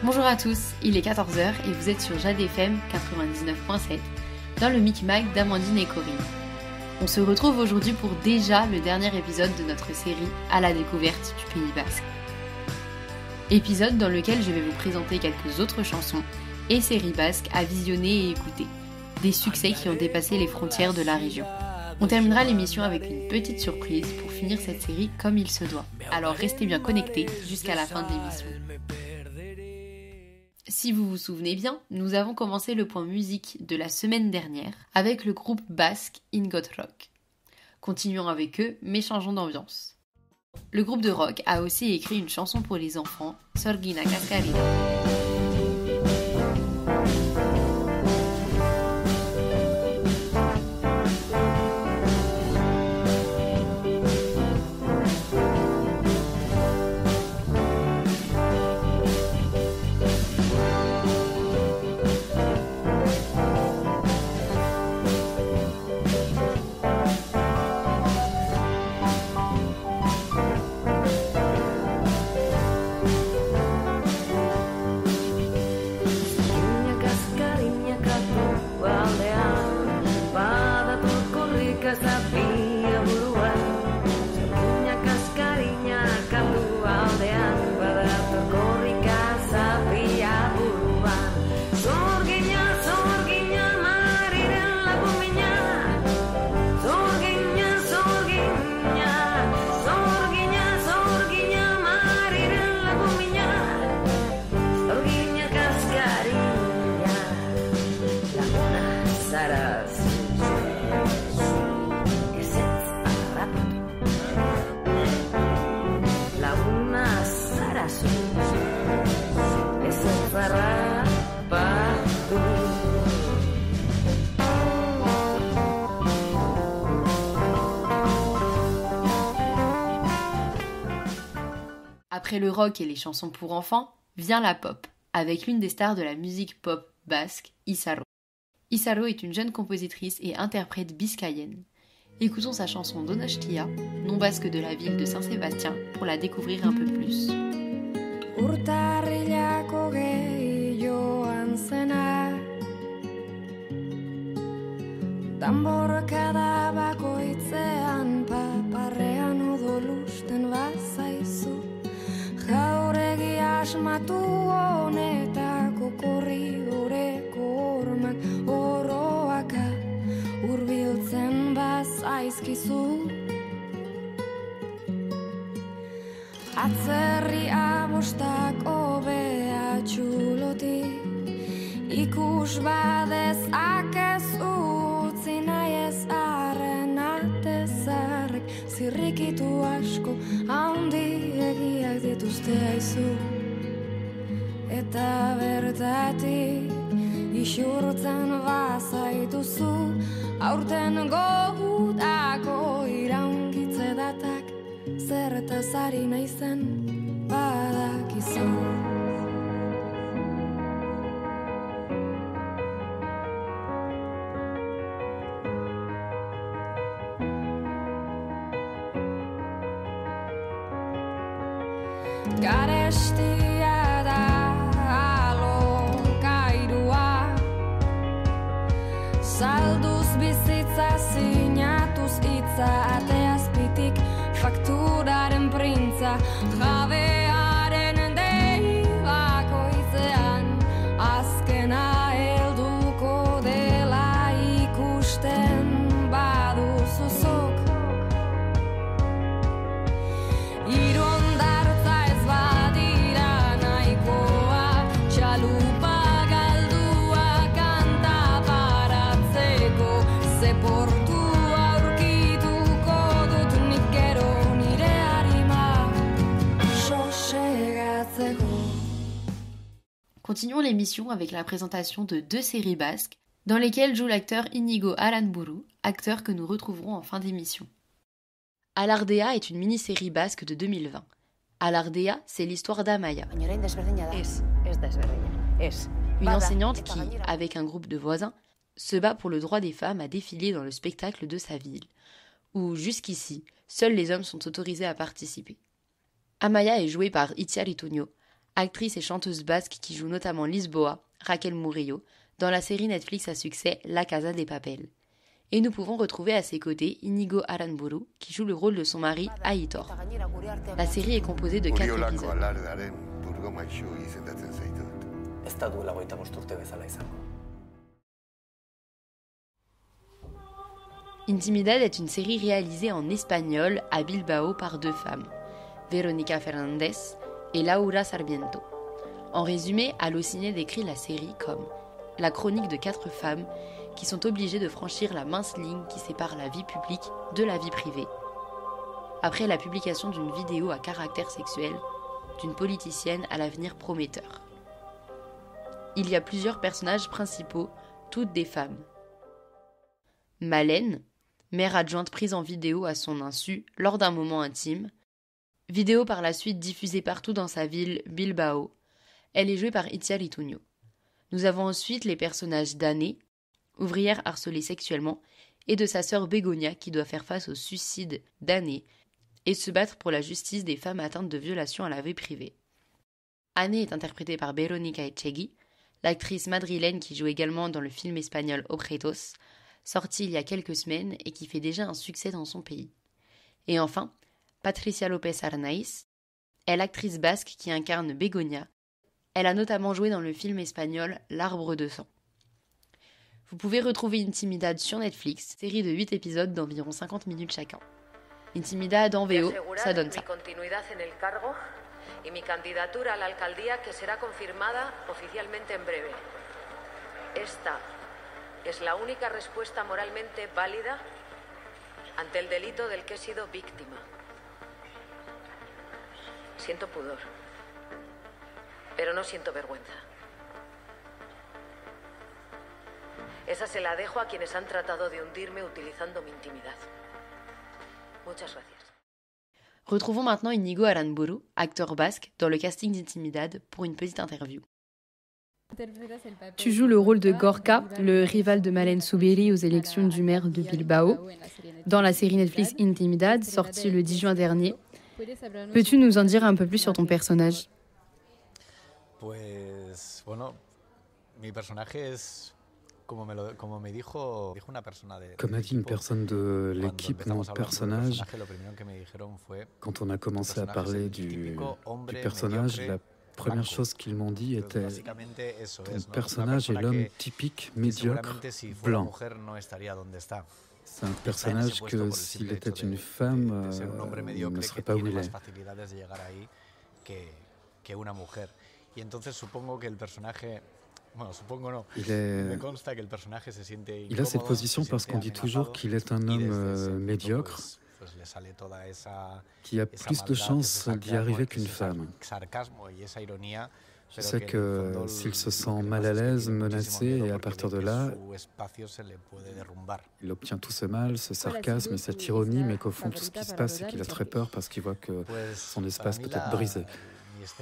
Bonjour à tous, il est 14h et vous êtes sur Jade FM 99.7 dans le Micmac d'Amandine et Corinne. On se retrouve aujourd'hui pour déjà le dernier épisode de notre série à la découverte du Pays Basque. Épisode dans lequel je vais vous présenter quelques autres chansons et séries basques à visionner et écouter. Des succès qui ont dépassé les frontières de la région. On terminera l'émission avec une petite surprise pour finir cette série comme il se doit. Alors restez bien connectés jusqu'à la fin de l'émission. Si vous vous souvenez bien, nous avons commencé le point musique de la semaine dernière avec le groupe basque Ingot Rock. Continuons avec eux, mais changeons d'ambiance. Le groupe de rock a aussi écrit une chanson pour les enfants, Sorgina Cascarina. Après le rock et les chansons pour enfants, vient la pop, avec l'une des stars de la musique pop basque, Isaro. Isaro est une jeune compositrice et interprète biscayenne. Écoutons sa chanson Donostia, nom basque de la ville de Saint-Sébastien, pour la découvrir un peu plus. Asmatu honetako korridoreko hormak oroaka hurbiltzen bazaizkizu. Atzerria bostako behatxuloti ikus badezakezu utzi nahi ez arren atezarrek zirrikitu asko handiegiak dituzte aizu. Eta bertatik isurtzen bazaituzu aurten gogutako iraungitze datak zertaz ari naizen badakizu. Garestia da salduz bizitza sinatuz hitza ateazpitik fakturaren printza jabearen dei bakoitzean azkena helduko dela ikusten baduzu zuk irondartza ez badira nahikoa txalupa Continuons l'émission avec la présentation de deux séries basques, dans lesquelles joue l'acteur Inigo Aranburu, acteur que nous retrouverons en fin d'émission. Alardea est une mini-série basque de 2020. Alardea, c'est l'histoire d'Amaya, une enseignante qui, avec un groupe de voisins, se bat pour le droit des femmes à défiler dans le spectacle de sa ville, où, jusqu'ici, seuls les hommes sont autorisés à participer. Amaya est jouée par Itziar Ituño, actrice et chanteuse basque qui joue notamment Lisboa, Raquel Murillo, dans la série Netflix à succès La Casa de Papel. Et nous pouvons retrouver à ses côtés Inigo Aranburu, qui joue le rôle de son mari Aitor. La série est composée de 4 épisodes. Intimidad est une série réalisée en espagnol à Bilbao par 2 femmes, Verónica Fernández et Laura Sarmiento. En résumé, Allociné décrit la série comme la chronique de 4 femmes qui sont obligées de franchir la mince ligne qui sépare la vie publique de la vie privée. Après la publication d'une vidéo à caractère sexuel d'une politicienne à l'avenir prometteur. Il y a plusieurs personnages principaux, toutes des femmes. Malène, mère adjointe prise en vidéo à son insu lors d'un moment intime, vidéo par la suite diffusée partout dans sa ville, Bilbao. Elle est jouée par Itziar Ituño. Nous avons ensuite les personnages d'Anne, ouvrière harcelée sexuellement, et de sa sœur Begonia qui doit faire face au suicide d'Anne et se battre pour la justice des femmes atteintes de violations à la vie privée. Anne est interprétée par Verónica Echegui, l'actrice madrilène qui joue également dans le film espagnol Objetos, sorti il y a quelques semaines et qui fait déjà un succès dans son pays. Et enfin, Patricia López Arnaiz est l'actrice basque qui incarne Begonia. Elle a notamment joué dans le film espagnol L'Arbre de sang. Vous pouvez retrouver Intimidad sur Netflix, série de 8 épisodes d'environ 50 minutes chacun. Intimidad en VO, ça donne ça. Y mi candidatura a la alcaldía que será confirmada oficialmente en breve. Esta es la única respuesta moralmente válida ante el delito del que he sido víctima. Siento pudor, pero no siento vergüenza. Esa se la dejo a quienes han tratado de hundirme utilizando mi intimidad. Muchas gracias. Retrouvons maintenant Inigo Aranburu, acteur basque, dans le casting d'Intimidad pour une petite interview. Tu joues le rôle de Gorka, le rival de Malène Soubiri aux élections du maire de Bilbao, dans la série Netflix Intimidad, sortie le 10 juin dernier. Peux-tu nous en dire un peu plus sur ton personnage ? Mi personaje es... Comme a dit une personne de l'équipe, mon personnage, quand on a commencé à parler du personnage, la première chose qu'ils m'ont dit était « Ton personnage est l'homme typique, médiocre, blanc ». C'est un personnage que s'il était une femme, il ne serait pas où il est. Il a cette position parce qu'on dit toujours qu'il est un homme médiocre, qui a plus de chances d'y arriver qu'une femme. Je sais que s'il se sent mal à l'aise, menacé, et à partir de là, il obtient tout ce mal, ce sarcasme et cette ironie, mais qu'au fond, tout ce qui se passe, c'est qu'il a très peur parce qu'il voit que son espace peut être brisé.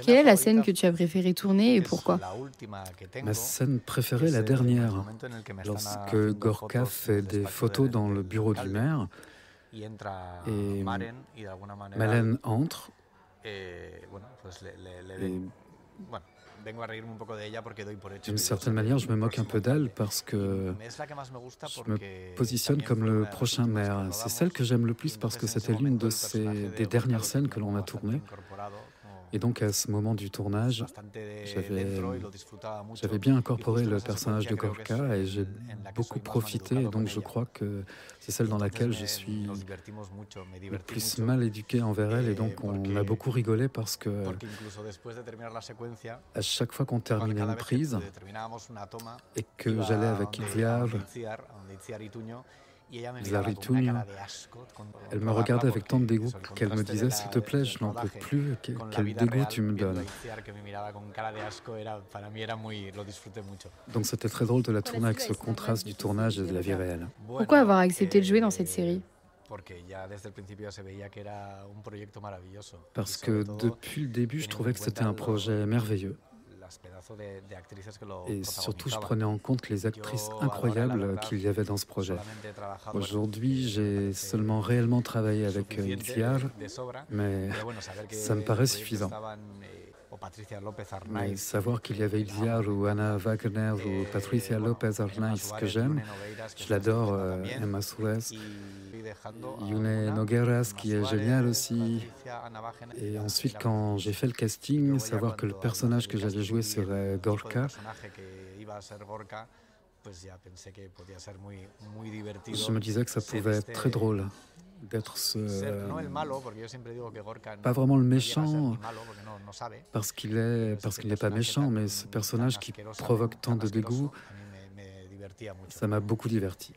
Quelle est la scène que tu as préféré tourner et pourquoi ? Ma scène préférée est la dernière, lorsque Gorka fait des photos dans le bureau du maire et Malène entre et d'une certaine manière, je me moque un peu d'elle parce que je me positionne comme le prochain maire. C'est celle que j'aime le plus parce que c'était l'une des dernières scènes que l'on a tournées. Et donc à ce moment du tournage, j'avais bien incorporé le personnage de Gorka et j'ai beaucoup profité. Et donc je crois que c'est celle dans laquelle je suis le plus mal éduqué envers elle. Et donc on a beaucoup rigolé parce que à chaque fois qu'on terminait une prise et que j'allais avec Itziar Ituño, elle me regardait avec tant de dégoût qu'elle me disait « S'il te plaît, je n'en peux plus, quel dégoût tu me donnes ». Donc c'était très drôle de la tourner avec ce contraste du tournage et de la vie réelle. Pourquoi avoir accepté de jouer dans cette série ? Parce que depuis le début, je trouvais que c'était un projet merveilleux. Et surtout, je prenais en compte les actrices incroyables qu'il y avait dans ce projet. Aujourd'hui, j'ai seulement réellement travaillé avec Itziar, mais ça me paraît suffisant. Mais savoir qu'il y avait Itziar ou Ana Wagner ou Patricia Lopez Arnaiz que j'aime, je l'adore, Emma Suez, Yune Nogueras qui est génial aussi. Et ensuite, quand j'ai fait le casting, savoir que le personnage que j'allais jouer serait Gorka, je me disais que ça pouvait être très drôle d'être pas vraiment le méchant, parce qu'il n'est pas méchant, mais ce personnage qui provoque tant de dégoût, ça m'a beaucoup diverti.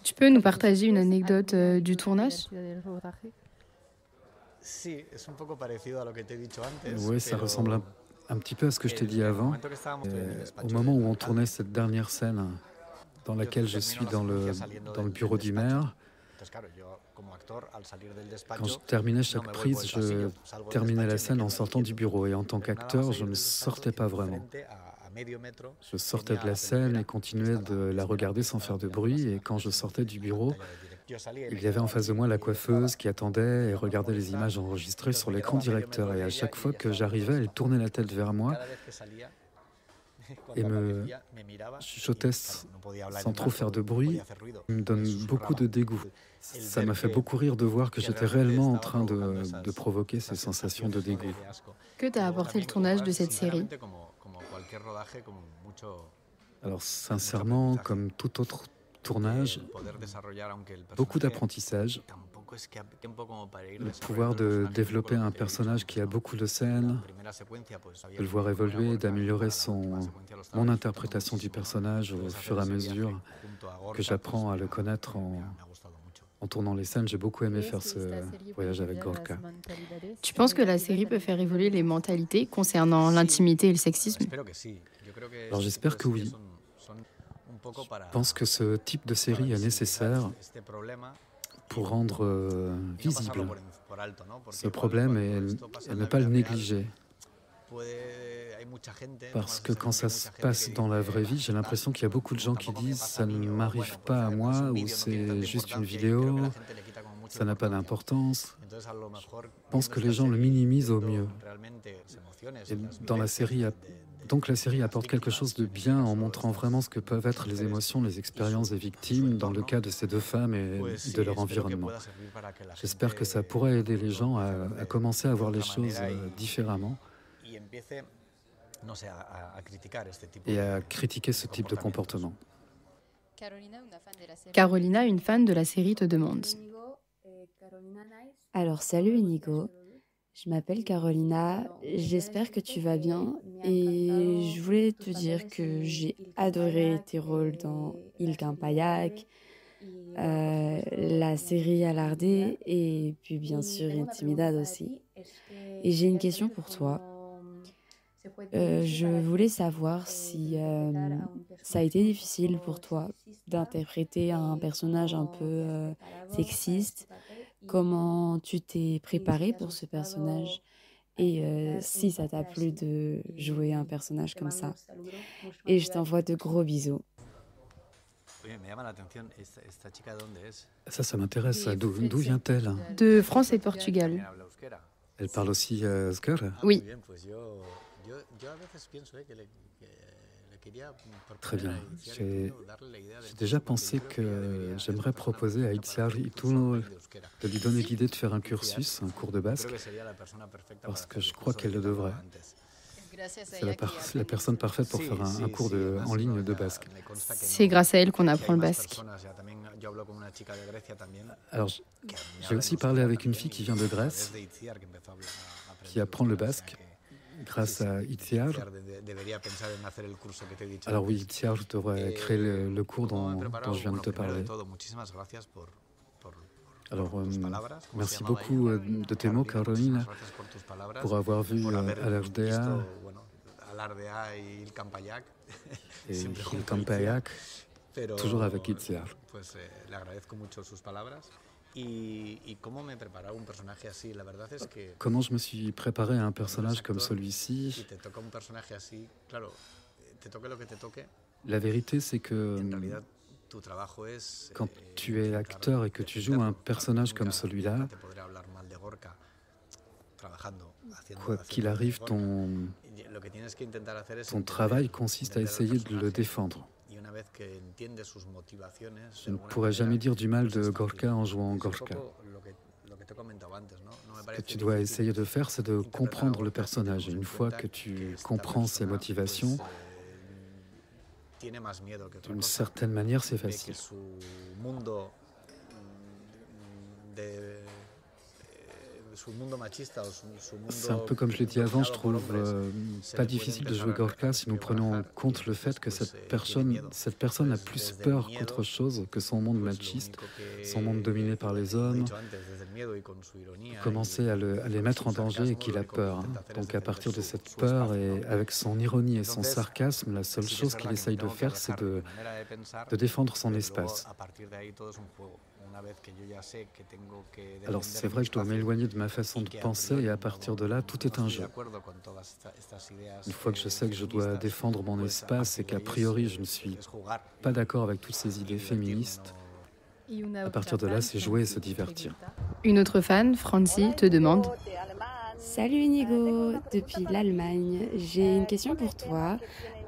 Tu peux nous partager une anecdote du tournage? Oui, ça ressemble un petit peu à ce que je t'ai dit avant. Au moment où on tournait cette dernière scène dans laquelle je suis dans le bureau du maire, quand je terminais chaque prise, je terminais la scène en sortant du bureau. Et en tant qu'acteur, je ne sortais pas vraiment. Je sortais de la scène et continuais de la regarder sans faire de bruit. Et quand je sortais du bureau, il y avait en face de moi la coiffeuse qui attendait et regardait les images enregistrées sur l'écran directeur. Et à chaque fois que j'arrivais, elle tournait la tête vers moi et me chuchotait sans trop faire de bruit. Il me donne beaucoup de dégoût. Ça m'a fait beaucoup rire de voir que j'étais réellement en train de provoquer ces sensations de dégoût. Que t'a apporté le tournage de cette série? Alors sincèrement, comme tout autre tournage, beaucoup d'apprentissage, le pouvoir de développer un personnage qui a beaucoup de scènes, de le voir évoluer, d'améliorer mon interprétation du personnage au fur et à mesure que j'apprends à le connaître en tournant les scènes. J'ai beaucoup aimé faire ce voyage avec Gorka. Tu penses que la série peut faire évoluer les mentalités concernant l'intimité et le sexisme? Alors j'espère que oui. Je pense que ce type de série est nécessaire pour rendre visible ce problème et ne pas le négliger. Parce que quand ça se passe dans la vraie vie, j'ai l'impression qu'il y a beaucoup de gens qui disent « ça ne m'arrive pas à moi » ou « c'est juste une vidéo, ça n'a pas d'importance ». Je pense que les gens le minimisent au mieux. Et dans la série, donc la série apporte quelque chose de bien en montrant vraiment ce que peuvent être les émotions, les expériences des victimes dans le cas de ces deux femmes et de leur environnement. J'espère que ça pourrait aider les gens à commencer à voir les choses différemment et à critiquer ce type de comportement. Carolina, une fan de la série, te demande. Alors salut Inigo, je m'appelle Carolina, j'espère que tu vas bien et je voulais te dire que j'ai adoré tes rôles dans Il Campayak, la série Alardé et puis bien sûr Intimidad aussi. Et j'ai une question pour toi. Je voulais savoir si ça a été difficile pour toi d'interpréter un personnage un peu sexiste, comment tu t'es préparé pour ce personnage et si ça t'a plu de jouer un personnage comme ça. Et je t'envoie de gros bisous. Ça m'intéresse. D'où vient-elle? De France et de Portugal. Elle parle aussi euskera? Oui. Très bien. J'ai déjà pensé que j'aimerais proposer à Itziar Ituno de lui donner l'idée de faire un cursus, un cours de basque, parce que je crois qu'elle le devrait. C'est la personne parfaite pour faire un cours en ligne de basque. C'est grâce à elle qu'on apprend le basque. Alors, j'ai aussi parlé avec une fille qui vient de Grèce, qui apprend le basque grâce à Itziar. Alors oui, Itziar devrait créer le cours dont je viens de te parler. Alors, merci beaucoup de tes mots, Carolina, pour avoir vu Alardea et Il Campayak, toujours avec Itziar. Comment je me suis préparé à un personnage comme celui-ci? La vérité, c'est que quand tu es acteur et que tu joues un personnage comme celui-là, quoi qu'il arrive, ton travail consiste à essayer de le défendre. Je ne pourrais jamais dire du mal de Gorka en jouant Gorka. Ce que tu dois essayer de faire, c'est de comprendre le personnage. Et une fois que tu comprends ses motivations, d'une certaine manière, c'est facile. C'est un peu comme je l'ai dit avant, je trouve pas difficile de jouer Gorka si nous prenons en compte le fait que cette personne a plus peur qu'autre chose, que son monde machiste, son monde dominé par les hommes, commencer à les mettre en danger et qu'il a peur. Donc à partir de cette peur et avec son ironie et son sarcasme, la seule chose qu'il essaye de faire, c'est de défendre son espace. Alors c'est vrai que je dois m'éloigner de ma façon de penser et à partir de là, tout est un jeu. Une fois que je sais que je dois défendre mon espace et qu'a priori je ne suis pas d'accord avec toutes ces idées féministes, à partir de là, c'est jouer et se divertir. Une autre fan, Francie, te demande: Salut Inigo, depuis l'Allemagne, j'ai une question pour toi.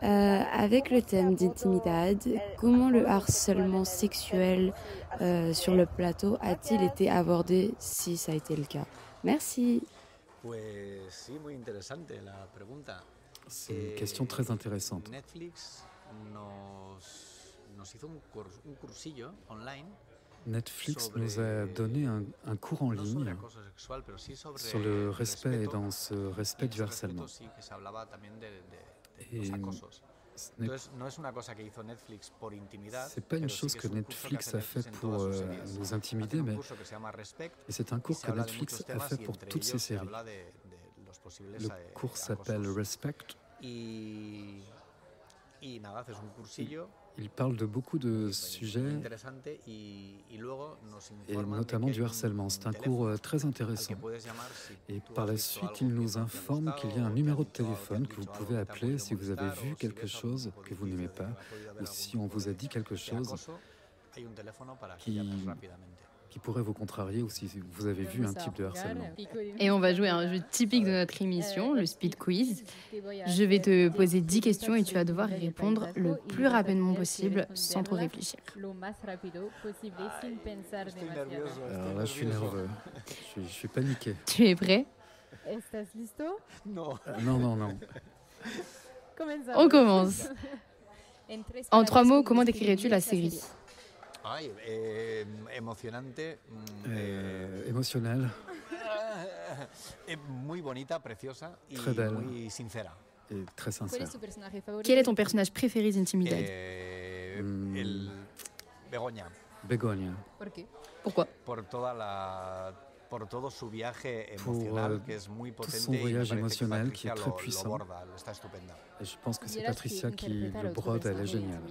Avec le thème d'Intimidad, comment le harcèlement sexuel sur le plateau a-t-il été abordé si ça a été le cas? Merci. C'est une question très intéressante. Netflix nous a donné un cours en ligne sur le respect et dans ce respect du harcèlement. Et c'est pas une chose que Netflix a fait pour nous intimider, mais c'est un cours que Netflix a fait pour toutes ses séries. Le cours s'appelle Respect. Il parle de beaucoup de sujets et notamment du harcèlement. C'est un cours très intéressant. Et par la suite, il nous informe qu'il y a un numéro de téléphone que vous pouvez appeler si vous avez vu quelque chose que vous n'aimez pas ou si on vous a dit quelque chose qui pourrait vous contrarier ou si vous avez vu un type de harcèlement. Et on va jouer à un jeu typique de notre émission, le Speed Quiz. Je vais te poser 10 questions et tu vas devoir y répondre le plus rapidement possible sans trop réfléchir. Alors là, je suis nerveux. Je suis paniqué. Tu es prêt? Non. On commence. En 3 mots, comment décrirais-tu la série? Émotionnel. Très belle. Et très sincère. Quel est ton personnage préféré d'Intimidad? Begoña. Pourquoi? Pour tout son voyage émotionnel qui est très puissant. Et je pense que c'est Patricia qui le brode, elle est géniale.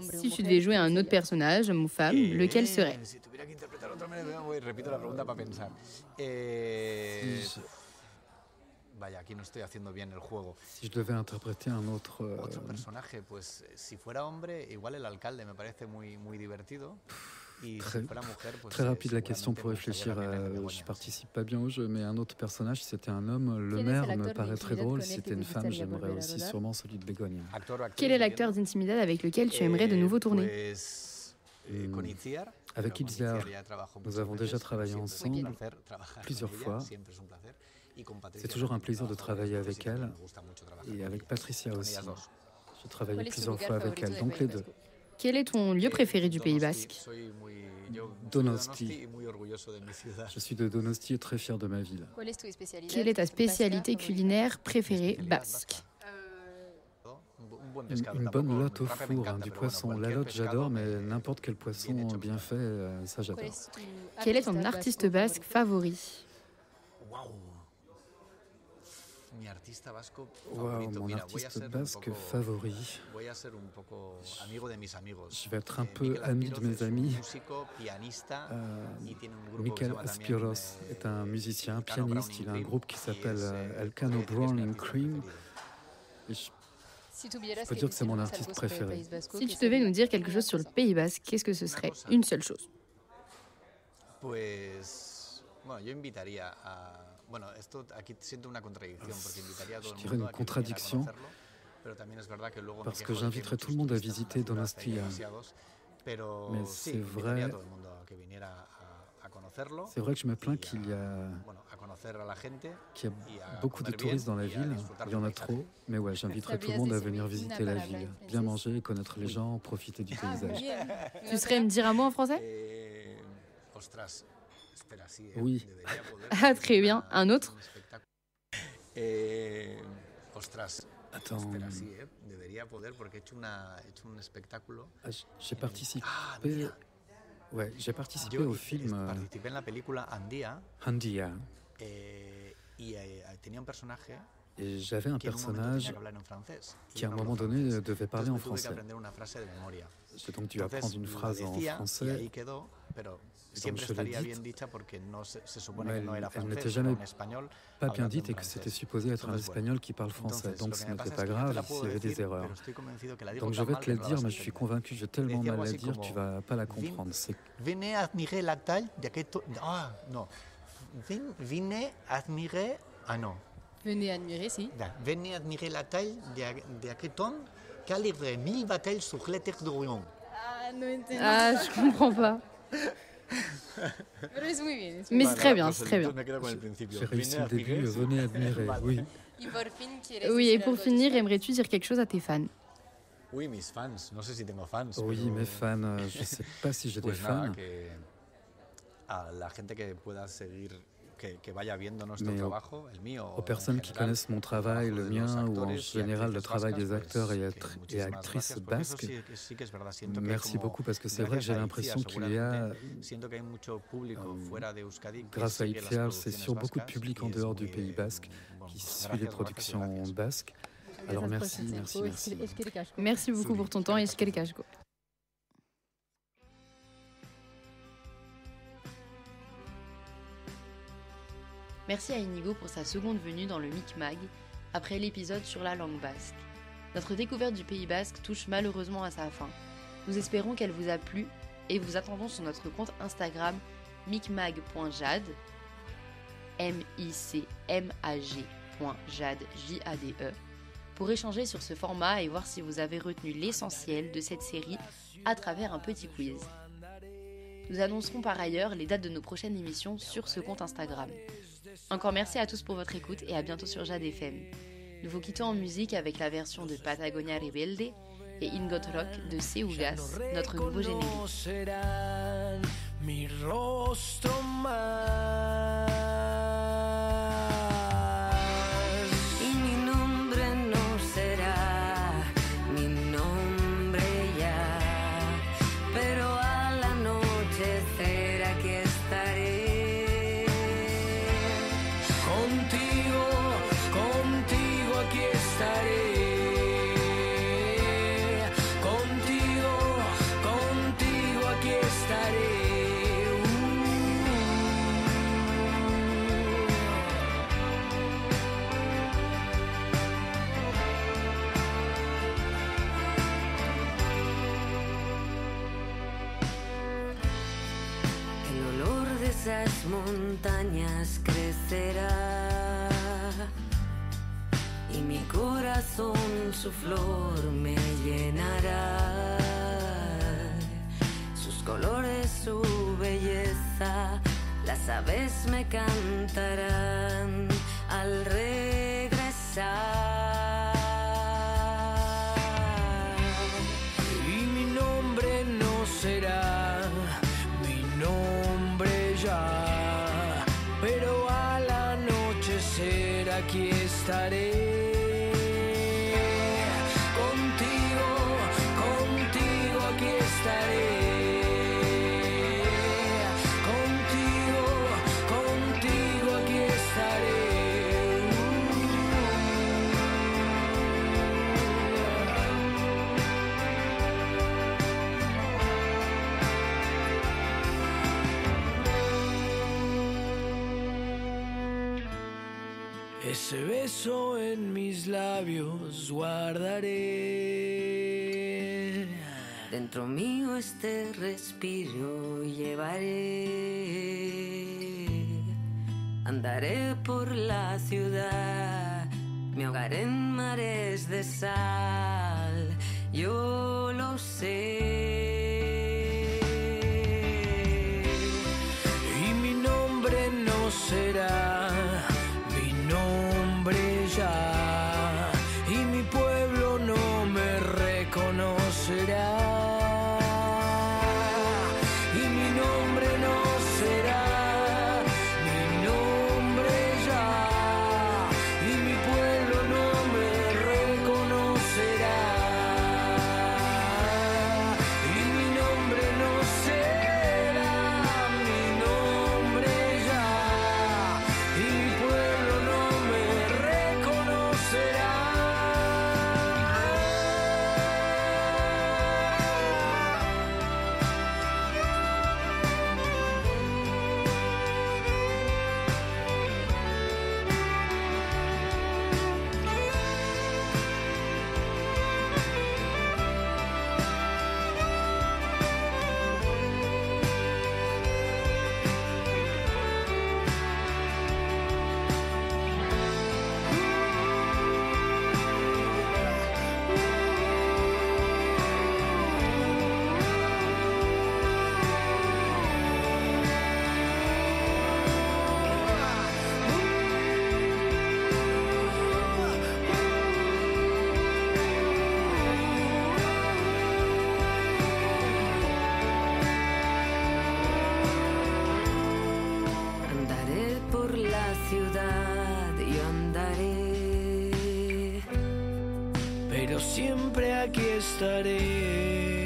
Si tu devais jouer à un autre personnage, homme ou femme, lequel serait? Si je devais interpréter un autre Très rapide la question pour réfléchir. Je participe pas bien au jeu, mais un autre personnage, si c'était un homme, le maire me paraît très drôle. Si c'était une femme, j'aimerais aussi sûrement celui de Begoña. Quel est l'acteur d'Intimidad avec lequel tu aimerais de nouveau tourner? Avec Itziar, nous avons déjà travaillé ensemble plusieurs fois. C'est toujours un plaisir de travailler avec elle et avec Patricia aussi. J'ai travaillé plusieurs fois avec elle, donc les deux. Quel est ton lieu préféré du Pays Basque? Donosti. Je suis de Donosti et très fier de ma ville. Quelle est ta spécialité culinaire préférée basque? Une bonne lotte au four, du poisson. La lotte, j'adore, mais n'importe quel poisson bien fait, ça j'adore. Quel est ton artiste basque favori? Wow, mon artiste basque favori. Je vais être un peu ami de mes amis. Mikel Aspiros est un musicien, pianiste. Il a un groupe qui s'appelle Elcano Browning Cream. Et je peux dire que c'est mon artiste préféré. Si tu devais nous dire quelque chose sur le Pays Basque, qu'est-ce que ce serait? Une seule chose. Je dirais une contradiction, parce que j'inviterai tout le monde à visiter Donostia. Mais c'est vrai que je me plains qu'il y a beaucoup de touristes dans la ville. Il y en a trop. Mais ouais, j'inviterai tout le monde à venir visiter la ville, bien manger, connaître les gens, profiter du paysage. Tu saurais me dire un mot en français? Oui. Ah, très bien. Un autre? Attends. J'ai participé. Ouais, j'ai participé au film Handia. Et j'avais un personnage qui, à un moment donné, devait parler en français. J'ai donc dû apprendre une phrase en français. Donc je l'ai dite, mais elle n'était jamais pas bien dite et que c'était supposé être un espagnol qui parle français. Donc ce n'était pas grave s'il y avait des erreurs. Donc je vais te le dire, mais je suis convaincu, je vais tellement mal la dire, tu ne vas pas la comprendre. Venez admirer la taille d'aquest... Ah, non. Venez admirer... Ah non. Venez admirer, si. Venez admirer la taille d'aquest homme qui a livré 1000 batailles sur les terres d'Orient. Ah, je comprends pas. Mais c'est très bien, c'est très bien. J'ai réussi le début, venez admirer, oui. Oui, et pour finir, aimerais-tu dire quelque chose à tes fans? Oui, mes fans, no sé si tengo fans. Oui, mes fans, je ne sais pas si j'ai des fans. A la gente que pueda seguir, que vaya viendo nuestro Mais trabajo, el mío. Aux personnes qui connaissent mon travail, le mien, ou en général le travail des acteurs et actrices basques, merci beaucoup parce que c'est vrai que j'ai l'impression qu'il y a, grâce à Ipsial, c'est sur beaucoup de public en dehors du Pays basque qui suit les productions basques. Alors merci. Merci beaucoup pour ton temps et eskerrik asko. Merci à Inigo pour sa seconde venue dans le Micmag, après l'épisode sur la langue basque. Notre découverte du Pays basque touche malheureusement à sa fin. Nous espérons qu'elle vous a plu et vous attendons sur notre compte Instagram micmag.jade, micmag.jade, Jade, pour échanger sur ce format et voir si vous avez retenu l'essentiel de cette série à travers un petit quiz. Nous annoncerons par ailleurs les dates de nos prochaines émissions sur ce compte Instagram. Encore merci à tous pour votre écoute et à bientôt sur Jade FM. Nous vous quittons en musique avec la version de Patagonia Rebelde et Ingot Rock de Seugas, notre nouveau générique. Esas montañas crecerá y mi corazón su flor me llenará, sus colores, su belleza, las aves me cantarán al regresar. Y mi nombre no será mi nombre ya, pero al anochecer aquí estaré. Contigo, contigo aquí estaré. Contigo, contigo aquí estaré. Ese beso en mis labios guardaré. Dentro mío este respiro llevaré. andaré por la ciudad, me ahogaré en mares de sal, yo lo sé. Y mi nombre no será mi nombre ya, y mi pueblo no me reconocerá. Y mi nombre no será mi nombre ya, y mi pueblo no me reconocerá. Y mi nombre no será mi nombre ya, y mi pueblo no me reconocerá. Andaré por la ciudad, yo andaré, pero siempre aquí estaré.